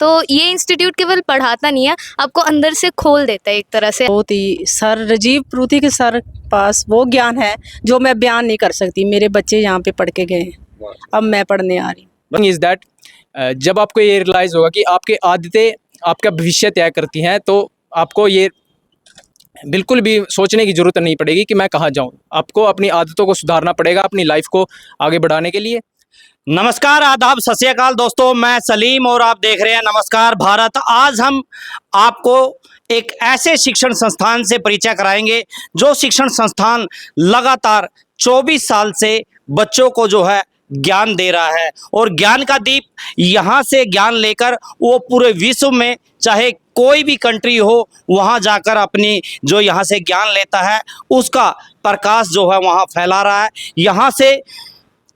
तो ये इंस्टीट्यूट केवल पढ़ाता नहीं है, आपको अंदर से खोल देता है एक तरह से। बहुत ही सर राजीव प्रूथी के सर पास वो ज्ञान है जो मैं बयान नहीं कर सकती। मेरे बच्चे यहाँ पे पढ़ के गए हैं, अब मैं पढ़ने आ रही हूँ। इज दैट जब आपको ये रियलाइज़ होगा कि आपके आदतें आपका भविष्य तय करती हैं, तो आपको ये बिल्कुल भी सोचने की ज़रूरत नहीं पड़ेगी कि मैं कहाँ जाऊँ। आपको अपनी आदतों को सुधारना पड़ेगा अपनी लाइफ को आगे बढ़ाने के लिए। नमस्कार, आदाब, सत श्री अकाल दोस्तों, मैं सलीम और आप देख रहे हैं नमस्कार भारत। आज हम आपको एक ऐसे शिक्षण संस्थान से परिचय कराएंगे जो शिक्षण संस्थान लगातार 24 साल से बच्चों को जो है ज्ञान दे रहा है और ज्ञान का दीप यहाँ से ज्ञान लेकर वो पूरे विश्व में चाहे कोई भी कंट्री हो वहाँ जाकर अपनी जो यहाँ से ज्ञान लेता है उसका प्रकाश जो है वहाँ फैला रहा है। यहाँ से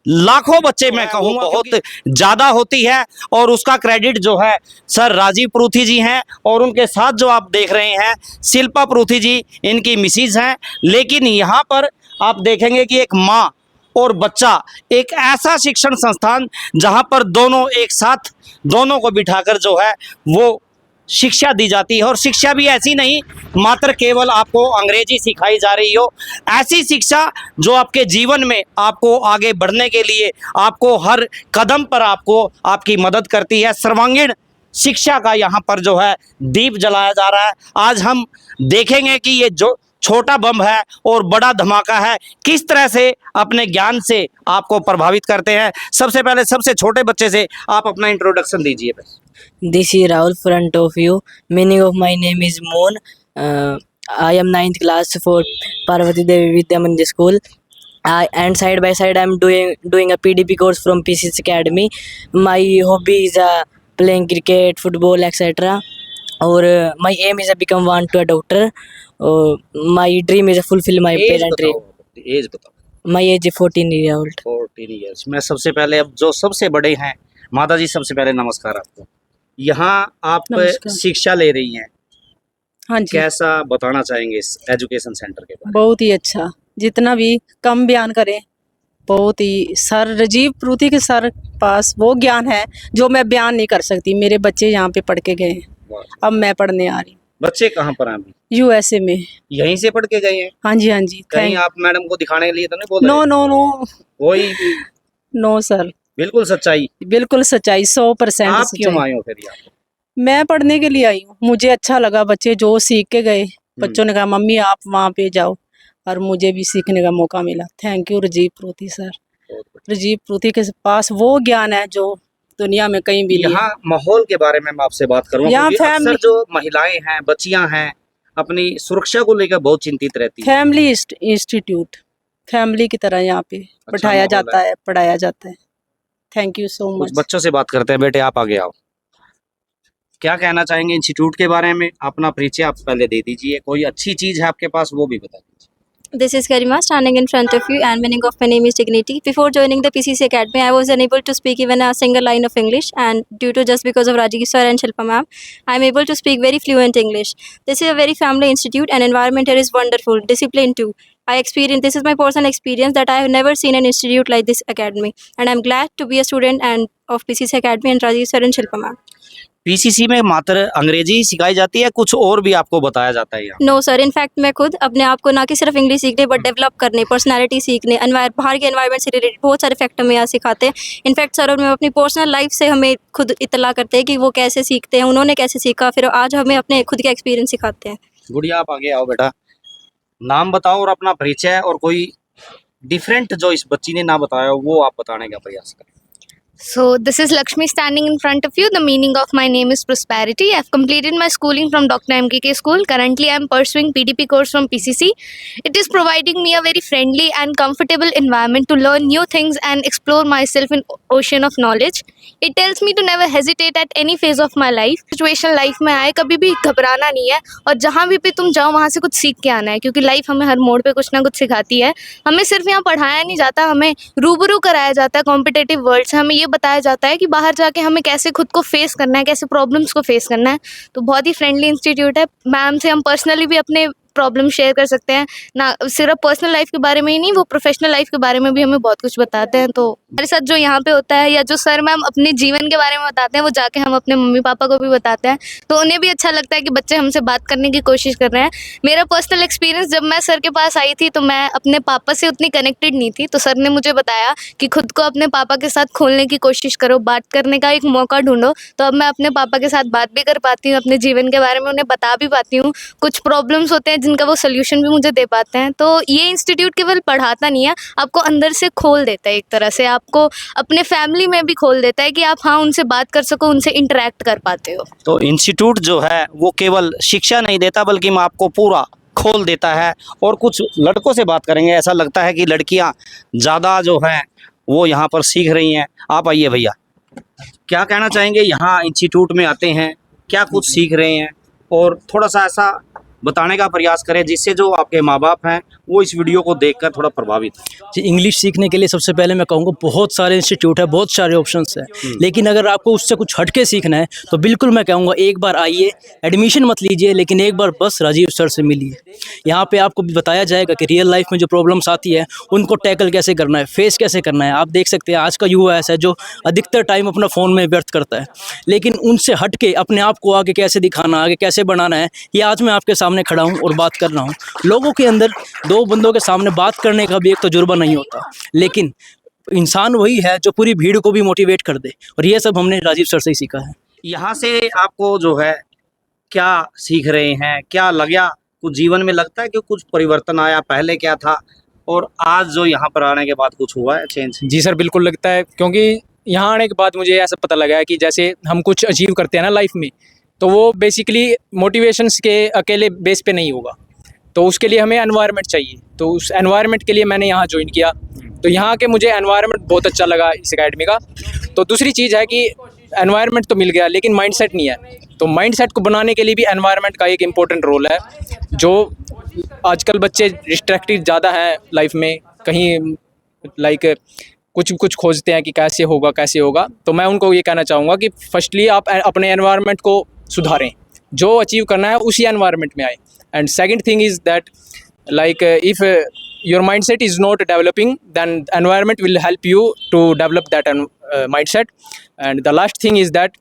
लाखों बच्चे, मैं कहूँ बहुत ज़्यादा होती है और उसका क्रेडिट जो है सर राजीव प्रूथी जी हैं और उनके साथ जो आप देख रहे हैं शिल्पा प्रूथी जी इनकी मिसिज हैं। लेकिन यहाँ पर आप देखेंगे कि एक माँ और बच्चा, एक ऐसा शिक्षण संस्थान जहाँ पर दोनों एक साथ दोनों को बिठाकर जो है वो शिक्षा दी जाती है। और शिक्षा भी ऐसी नहीं मात्र केवल आपको अंग्रेजी सिखाई जा रही हो, ऐसी शिक्षा जो आपके जीवन में आपको आगे बढ़ने के लिए आपको हर कदम पर आपको आपकी मदद करती है। सर्वांगीण शिक्षा का यहाँ पर जो है दीप जलाया जा रहा है। आज हम देखेंगे कि ये जो छोटा बम है और बड़ा धमाका है किस तरह से अपने ज्ञान से आपको प्रभावित करते हैं। सबसे पहले सबसे छोटे बच्चे से आप अपना इंट्रोडक्शन दीजिए। This is Rahul front of you. Meaning of my name is Moon. I am 9th class for Parvati Devi Vidya Mandir School. And side by side I am doing a PDP course from PCC Academy. My hobby is playing cricket, football, etc. Or my aim is to become a doctor. My dream is to fulfill my parent dream. Age बताओ। My age is 14 years old. 14 years. मैं सबसे पहले अब जो सबसे बड़े हैं माता जी, सबसे पहले नमस्कार आपको। यहाँ आप नमस्कार। शिक्षा ले रही हैं, हाँ जी, कैसा बताना चाहेंगे इस एजुकेशन सेंटर के बारे बहुत ही अच्छा। जितना भी कम बयान करें, बहुत ही सर राजीव प्रूथी के सर पास वो ज्ञान है जो मैं बयान नहीं कर सकती। मेरे बच्चे यहाँ पे पढ़ के गए हैं, में? अब मैं पढ़ने आ रही हूँ। बच्चे कहाँ पर हैं अभी? USA में। यहीं से पढ़ के गए हैं? हाँ जी, हाँ जी। कहीं आप मैडम को दिखाने के लिए तो नहीं बोल रहे? नो नो नो कोई नो सर, बिल्कुल सच्चाई। बिल्कुल सच्चाई, 100% आप क्यों सच्चाई। आए हो फिर यहाँ पे? मैं पढ़ने के लिए आई हूँ, मुझे अच्छा लगा। बच्चे जो सीख के गए, बच्चों ने कहा मम्मी आप वहाँ पे जाओ, और मुझे भी सीखने का मौका मिला। Thank you Rajiv Pruthi sir. बहुत बढ़िया। राजीव प्रूथी के पास वो ज्ञान है जो दुनिया में कहीं भी नहीं है। यहाँ माहौल के बारे में मैं आपसे बात करूँगा यहाँ क्योंकि अक्सर फैमिली- जो महिलाएं हैं, बच्चियां हैं, अपनी सुरक्षा को लेकर बहुत चिंतित रहती है। फैमिली इंस्टीट्यूट, फैमिली की तरह यहाँ पे बैठाया माहौल जाता है, पढ़ाया जाता है। थैंक यू सो कुछ मच। बच्चों से बात करते हैं। बेटे आप आगे आओ, क्या कहना चाहेंगे इंस्टीट्यूट के बारे में? अपना परिचय आप पहले दे दीजिए, कोई अच्छी चीज है आपके पास वो भी बता दीजिए। This is Karima standing in front of you, and meaning of my name is Dignity. Before joining the PCC Academy, I was unable to speak even a single line of English, and due to just because of Rajiv sir and Shilpa ma'am, I am able to speak very fluent English. This is a very family institute, and environment here is wonderful, discipline too. This is my personal experience that I have never seen an institute like this academy, and I am glad to be a student and of PCC Academy and Rajiv sir and Shilpa ma'am. PCC में मात्र अंग्रेजी ही सिखाई जाती है, कुछ और भी आपको बताया जाता है यहाँ? नो सर, इनफैक्ट मैं खुद अपने आप को ना कि सिर्फ इंग्लिश सीखने बट डेवलप करने, पर्सनालिटी सीखने, बाहर के एनवायरनमेंट से रिलेटेड बहुत सारे फैक्टर में यहाँ सिखाते हैं। इनफैक्ट सर और मैं अपनी पर्सनल लाइफ से हमें खुद इतला करते हैं कि वो कैसे सीखते हैं, उन्होंने कैसे सीखा, फिर आज हमें अपने खुद के एक्सपीरियंस सिखाते हैं। गुड़िया आप आगे आओ बेटा, नाम बताओ और अपना परिचय, और कोई डिफरेंट जो इस बच्ची ने ना बताया हो वो आप बताने का प्रयास करें। So this is Lakshmi standing in front of you. The meaning of my name is Prosperity. I have completed my schooling from Dr. MKK School. Currently, I am pursuing PDP course from PCC. It is providing me a very friendly and comfortable environment to learn new things and explore myself in ocean of knowledge. It tells me to never hesitate at any phase of my life. Situation life में आए कभी भी घबराना नहीं है, और जहाँ भी तुम जाओ वहाँ से कुछ सीख के आना है, क्योंकि लाइफ हमें हर मोड़ पे कुछ ना कुछ सिखाती है। हमें सिर्फ यहाँ पढ़ाया नहीं जाता, हमें रूबरू कराया जाता है कॉम्पिटिटिव वर्ल्ड से। हमें ये बताया जाता है कि बाहर जाके हमें कैसे खुद को फेस करना है, कैसे प्रॉब्लम्स को फेस करना है। तो बहुत ही फ्रेंडली इंस्टीट्यूट है। मैम से हम पर्सनली भी अपने प्रॉब्लम शेयर कर सकते हैं, ना सिर्फ पर्सनल लाइफ के बारे में ही नहीं, वो प्रोफेशनल लाइफ के बारे में भी हमें बहुत कुछ बताते हैं। तो हमारे साथ जो यहाँ पे होता है या जो सर मैम अपने जीवन के बारे में बताते हैं, वो जाके हम अपने मम्मी पापा को भी बताते हैं, तो उन्हें भी अच्छा लगता है कि बच्चे हमसे बात करने की कोशिश कर रहे हैं। मेरा पर्सनल एक्सपीरियंस, जब मैं सर के पास आई थी तो मैं अपने पापा से उतनी कनेक्टेड नहीं थी, तो सर ने मुझे बताया कि खुद को अपने पापा के साथ खोलने की कोशिश करो, बात करने का एक मौका ढूंढो। तो अब मैं अपने पापा के साथ बात भी कर पाती हूँ, अपने जीवन के बारे में उन्हें बता भी पाती हूँ। कुछ प्रॉब्लम्स होते हैं जिनका वो सोल्यूशन भी मुझे दे पाते हैं। तो ये इंस्टीट्यूट केवल पढ़ाता नहीं है, आपको अंदर से खोल देता है, एक तरह से आपको अपने फैमिली में भी खोल देता है कि आप हाँ उनसे बात कर सको, उनसे इंटरेक्ट कर पाते हो। तो इंस्टीट्यूट जो है वो केवल शिक्षा नहीं देता बल्कि आपको पूरा खोल देता है। और कुछ लड़कों से बात करेंगे, ऐसा लगता है कि लड़कियां ज़्यादा जो हैं वो यहाँ पर सीख रही हैं। आप आइए भैया, क्या कहना चाहेंगे, यहाँ इंस्टीट्यूट में आते हैं क्या कुछ सीख रहे हैं, और थोड़ा सा ऐसा बताने का प्रयास करें जिससे जो आपके माँ बाप हैं वो इस वीडियो को देखकर थोड़ा प्रभावित हो। जी, इंग्लिश सीखने के लिए सबसे पहले मैं कहूँगा बहुत सारे इंस्टीट्यूट है, बहुत सारे ऑप्शंस हैं, लेकिन अगर आपको उससे कुछ हटके सीखना है तो बिल्कुल मैं कहूँगा एक बार आइए, एडमिशन मत लीजिए, लेकिन एक बार बस राजीव सर से मिलिए। यहाँ पे आपको बताया जाएगा कि रियल लाइफ में जो प्रॉब्लम्स आती है उनको टैकल कैसे करना है, फेस कैसे करना है। आप देख सकते हैं आज का युवा ऐसा है जो अधिकतर टाइम अपना फ़ोन में व्यर्थ करता है, लेकिन उनसे हट के अपने आप को आगे कैसे दिखाना, आगे कैसे बनाना है, ये आज मैं आपके सामने खड़ा हूँ और बात कर रहा हूँ। लोगों के अंदर दो बंदों के सामने बात करने का भी एक तजुर्बा नहीं होता, लेकिन इंसान वही है जो पूरी भीड़ को भी मोटिवेट कर दे, और ये सब हमने राजीव सर से ही सीखा है। यहाँ से आपको जो है क्या सीख रहे हैं, क्या लगा, कुछ जीवन में लगता है कि कुछ परिवर्तन आया, पहले क्या था और आज जो यहाँ पर आने के बाद कुछ हुआ है चेंज? जी सर, बिल्कुल लगता है, क्योंकि यहाँ आने के बाद मुझे ऐसा पता लगा है कि जैसे हम कुछ अचीव करते हैं ना लाइफ में, तो वो बेसिकली मोटिवेशंस के अकेले बेस पे नहीं होगा, तो उसके लिए हमें एनवायरनमेंट चाहिए। तो उस एनवायरनमेंट के लिए मैंने यहाँ ज्वाइन किया, तो यहाँ के मुझे एनवायरनमेंट बहुत अच्छा लगा इस एकेडमी का। तो दूसरी चीज़ है कि एनवायरनमेंट तो मिल गया लेकिन माइंडसेट नहीं है, तो माइंडसेट को बनाने के लिए भी एनवायरनमेंट का एक इम्पोर्टेंट रोल है। जो आजकल बच्चे डिस्ट्रैक्टेड ज़्यादा हैं लाइफ में, कहीं लाइक कुछ खोजते हैं कि कैसे होगा, तो मैं उनको ये कहना चाहूँगा कि फर्स्टली आप अपने एनवायरनमेंट को सुधारें, जो अचीव करना है उसी एनवायरनमेंट में आए। And second thing is that like if your mindset is not developing, then environment will help you to develop that mindset. And the last thing is that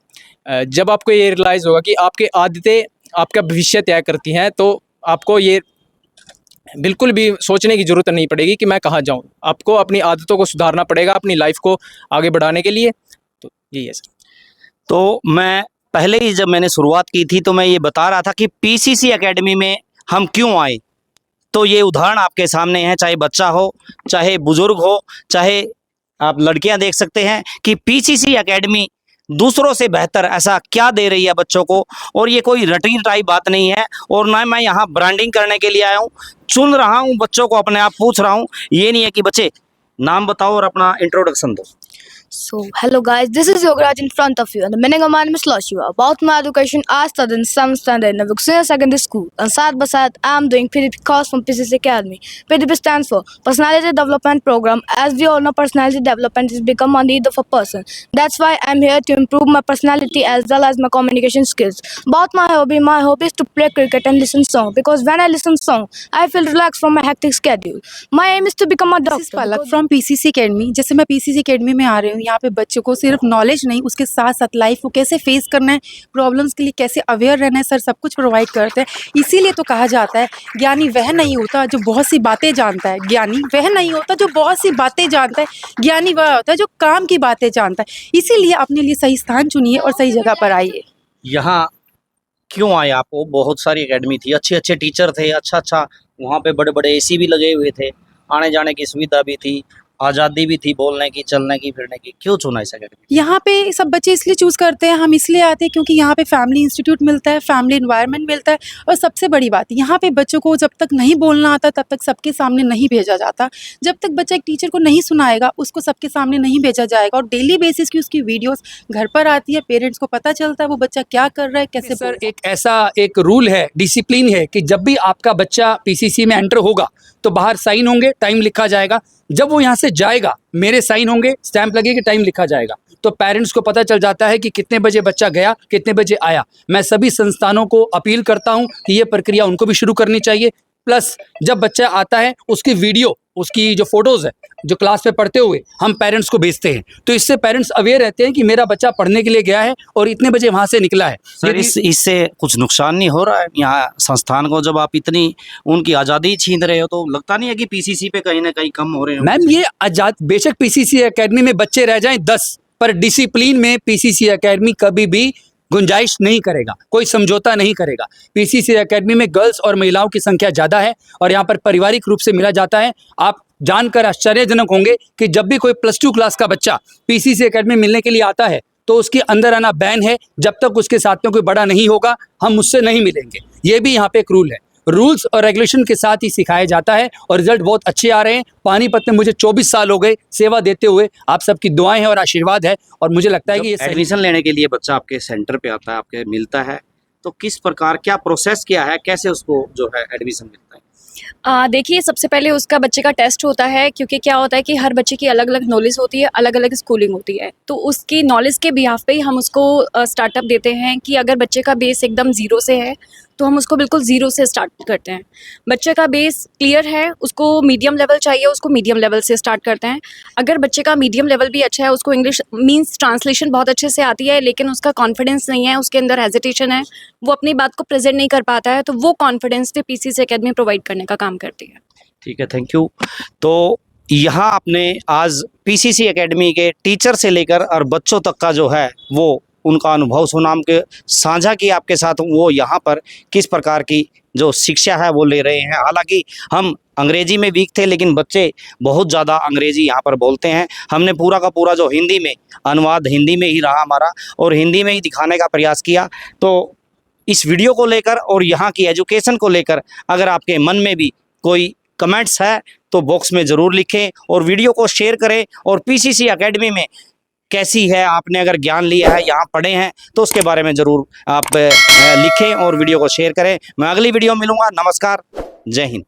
जब आपको ये रियलाइज़ होगा कि आपके आदतें आपका भविष्य तय करती हैं, तो आपको ये बिल्कुल भी सोचने की ज़रूरत नहीं पड़ेगी कि मैं कहाँ जाऊँ। आपको अपनी आदतों को सुधारना पड़ेगा अपनी लाइफ को आगे बढ़ाने के लिए। तो यही है सर। तो मैं पहले ही जब मैंने शुरुआत की थी तो मैं ये बता रहा था कि पीसीसी एकेडमी में हम क्यों आए, तो ये उदाहरण आपके सामने है, चाहे बच्चा हो, चाहे बुजुर्ग हो, चाहे आप लड़कियां देख सकते हैं कि पीसीसी एकेडमी दूसरों से बेहतर ऐसा क्या दे रही है बच्चों को। और ये कोई रटी टाइप बात नहीं है, और ना मैं यहाँ ब्रांडिंग करने के लिए आया हूँ, चुन रहा हूँ बच्चों को, अपने आप पूछ रहा हूँ। ये नहीं है कि बच्चे नाम बताओ और अपना इंट्रोडक्शन दो। So, hello guys, this is Yogaraj in front of you, and the meaning of my name is Lashiva. About my education, I studied in 7th standard in a Victoria Secondary School, and side by side, I am doing PDP course from PCC Academy. PDP stands for Personality Development Program. As we all know, personality development has become a need of a person. That's why I'm here to improve my personality as well as my communication skills. About my hobby is to play cricket and listen song, because when I listen song, I feel relaxed from my hectic schedule. My aim is to become a doctor. This is Palak from PCC Academy. जैसे मैं PCC Academy में आ रही हूँ, यहाँ पे बच्चों को सिर्फ नॉलेज नहीं, उसके साथ साथ लाइफ को कैसे फेस करना है, प्रॉब्लम्स के लिए कैसे अवेयर रहना है, सर सब कुछ प्रोवाइड करते हैं। इसीलिए तो कहा जाता है ज्ञानी वह नहीं होता जो बहुत सी बातें जानता है, ज्ञानी वह नहीं होता जो बहुत सी बातें जानता है, ज्ञानी वह होता है जो काम की बातें जानता है। इसीलिए अपने लिए सही स्थान चुनिए और सही जगह पर आइए। यहाँ क्यों आए आपको? बहुत सारी एकेडमी थी, अच्छे अच्छे टीचर थे, अच्छा वहाँ पे बड़े बड़े एसी भी लगे हुए थे, आने जाने की सुविधा भी थी, आज़ादी भी थी बोलने की, चलने की, फिरने की। क्यों चुना इस एकेडमी? यहाँ पे सब बच्चे इसलिए चूज़ करते हैं, हम इसलिए आते हैं क्योंकि यहाँ पे फैमिली इंस्टीट्यूट मिलता है, फैमिली एनवायरनमेंट मिलता है, और सबसे बड़ी बात यहाँ पे बच्चों को जब तक नहीं बोलना आता तब तक सबके सामने नहीं भेजा जाता। जब तक बच्चा एक टीचर को नहीं सुनाएगा, उसको सबके सामने नहीं भेजा जाएगा, और डेली बेसिस की उसकी वीडियोस घर पर आती है, पेरेंट्स को पता चलता है वो बच्चा क्या कर रहा है, कैसे। सर एक ऐसा एक रूल है, डिसिप्लिन है कि जब भी आपका बच्चा पीसीसी में एंटर होगा तो बाहर साइन होंगे, टाइम लिखा जाएगा, जब वो यहाँ से जाएगा मेरे साइन होंगे, स्टैंप लगेगी, टाइम लिखा जाएगा, तो पेरेंट्स को पता चल जाता है कि कितने बजे बच्चा गया, कितने बजे आया। मैं सभी संस्थानों को अपील करता हूँ कि ये प्रक्रिया उनको भी शुरू करनी चाहिए, प्लस जब बच्चा आता है उसकी वीडियो, उसकी जो फोटोज़ है जो क्लास में पढ़ते हुए हम पेरेंट्स को भेजते हैं, तो इससे पेरेंट्स अवेयर रहते हैं कि मेरा बच्चा पढ़ने के लिए गया है और इतने बजे वहाँ से निकला है। सर इससे कुछ नुकसान नहीं हो रहा है यहाँ संस्थान को? जब आप इतनी उनकी आज़ादी छीन रहे हो तो लगता नहीं है कि पीसीसी पे कहीं ना कहीं कम हो रहे हैं? मैम ये आजाद, बेशक पीसीसी एकेडमी में बच्चे रह जाएं 10, पर डिसिप्लिन में पीसीसी एकेडमी कभी भी गुंजाइश नहीं करेगा, कोई समझौता नहीं करेगा। पीसीसी एकेडमी में गर्ल्स और महिलाओं की संख्या ज़्यादा है और यहाँ पर पारिवारिक रूप से मिला जाता है। आप जानकर आश्चर्यजनक होंगे कि जब भी कोई +2 क्लास का बच्चा पीसीसी एकेडमी मिलने के लिए आता है तो उसके अंदर आना बैन है। जब तक उसके साथ में कोई बड़ा नहीं होगा हम उससे नहीं मिलेंगे। ये भी यहाँ पे एक रूल है। रूल्स और रेगुलेशन के साथ ही सिखाया जाता है और रिजल्ट बहुत अच्छे आ रहे हैं। पानीपत में मुझे 24 साल हो गए सेवा देते हुए। आप सबकी दुआएं हैं और आशीर्वाद है और मुझे लगता है कि ये एडमिशन लेने के लिए बच्चा आपके सेंटर पे आता है, आपके मिलता है, तो किस प्रकार, क्या प्रोसेस क्या है, कैसे उसको जो है एडमिशन मिलता है? देखिए, सबसे पहले उसका बच्चे का टेस्ट होता है, क्योंकि क्या होता है कि हर बच्चे की अलग अलग नॉलेज होती है, अलग अलग स्कूलिंग होती है। तो उसकी नॉलेज के बिहाफ पे ही हम उसको स्टार्टअप देते हैं कि अगर बच्चे का बेस एकदम ज़ीरो से है तो हम उसको बिल्कुल ज़ीरो से स्टार्ट करते हैं। बच्चे का बेस क्लियर है, उसको मीडियम लेवल चाहिए, उसको मीडियम लेवल से स्टार्ट करते हैं। अगर बच्चे का मीडियम लेवल भी अच्छा है, उसको इंग्लिश मीन्स ट्रांसलेशन बहुत अच्छे से आती है, लेकिन उसका कॉन्फिडेंस नहीं है, उसके अंदर हेजिटेशन है, वो अपनी बात को प्रेजेंट नहीं कर पाता है, तो वो कॉन्फिडेंस पे पीसीसी एकेडमी प्रोवाइड करने का काम करती है। ठीक है, थैंक यू। तो यहाँ आपने आज पीसीसी एकेडमी के टीचर से लेकर और बच्चों तक का जो है वो उनका अनुभव सुनाम के साझा किया आपके साथ, वो यहाँ पर किस प्रकार की जो शिक्षा है वो ले रहे हैं। हालांकि हम अंग्रेजी में वीक थे, लेकिन बच्चे बहुत ज़्यादा अंग्रेजी यहाँ पर बोलते हैं। हमने पूरा का पूरा जो हिंदी में अनुवाद हिंदी में ही रहा हमारा और हिंदी में ही दिखाने का प्रयास किया। तो इस वीडियो को लेकर और यहाँ की एजुकेशन को लेकर अगर आपके मन में भी कोई कमेंट्स है तो बॉक्स में ज़रूर लिखें और वीडियो को शेयर करें। और पीसीसी एकेडमी में कैसी है, आपने अगर ज्ञान लिया है, यहाँ पढ़े हैं, तो उसके बारे में ज़रूर आप लिखें और वीडियो को शेयर करें। मैं अगली वीडियो में मिलूँगा। नमस्कार, जय हिंद।